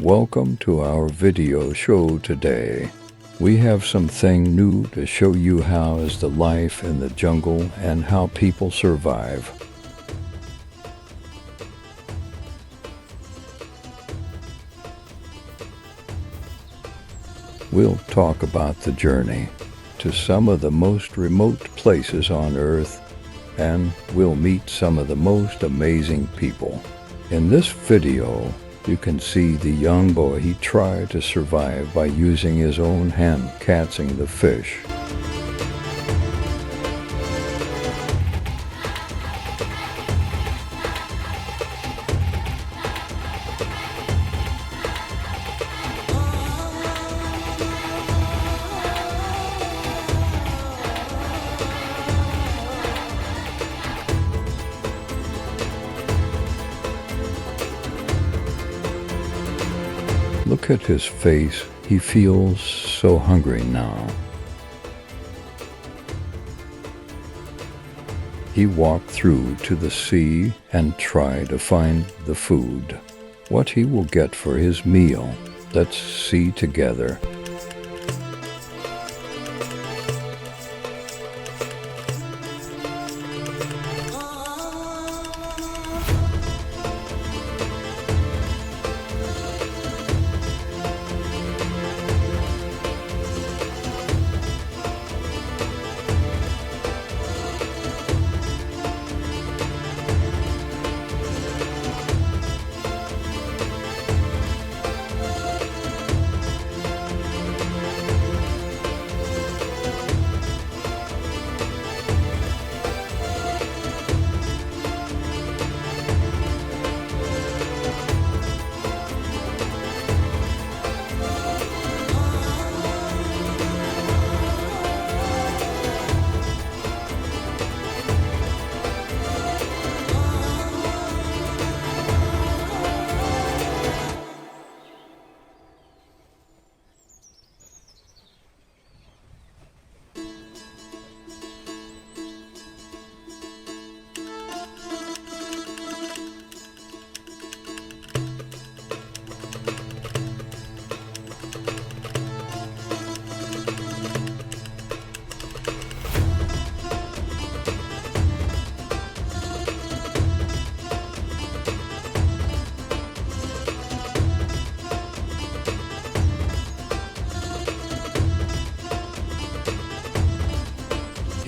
Welcome to our video show today. We have something new to show you how is the life in the jungle and how people survive. We'll talk about the journey to some of the most remote places on Earth, and we'll meet some of the most amazing people. In this video, you can see the young boy. He tried to survive by using his own hand catching the fish. Look at his face. He feels so hungry now. He walked through to the sea and tried to find the food. What he will get for his meal, let's see together.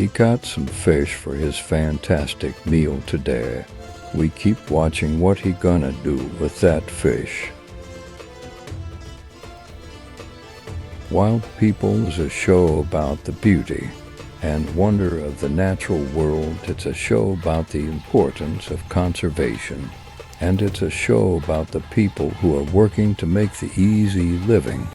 He caught some fish for his fantastic meal today. We keep watching what he gonna do with that fish. Wild People is a show about the beauty and wonder of the natural world. It's a show about the importance of conservation, and it's a show about the people who are working to make the easy living.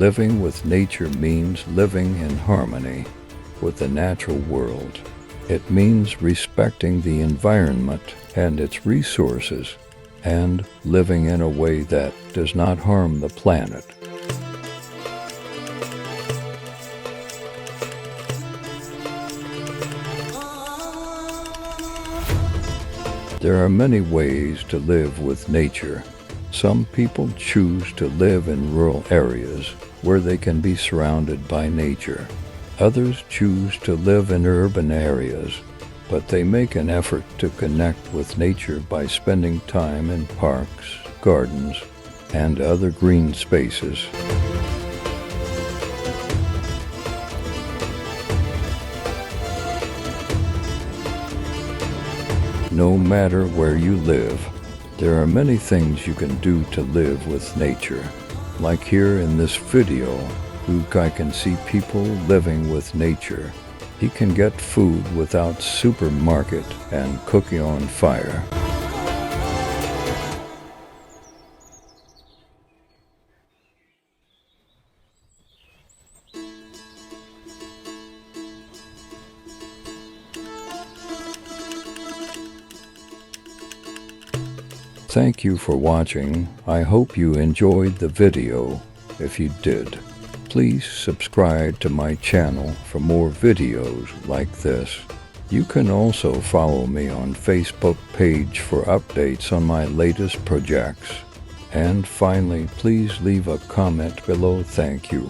Living with nature means living in harmony with the natural world. It means respecting the environment and its resources and living in a way that does not harm the planet. There are many ways to live with nature. Some people choose to live in rural areas where they can be surrounded by nature. Others choose to live in urban areas, but they make an effort to connect with nature by spending time in parks, gardens, and other green spaces. No matter where you live, there are many things you can do to live with nature. Like here in this video, I can see people living with nature. He can get food without supermarket and cooking on fire. Thank you for watching. I hope you enjoyed the video. If you did, please subscribe to my channel for more videos like this. You can also follow me on Facebook page for updates on my latest projects. And finally, please leave a comment below. Thank you.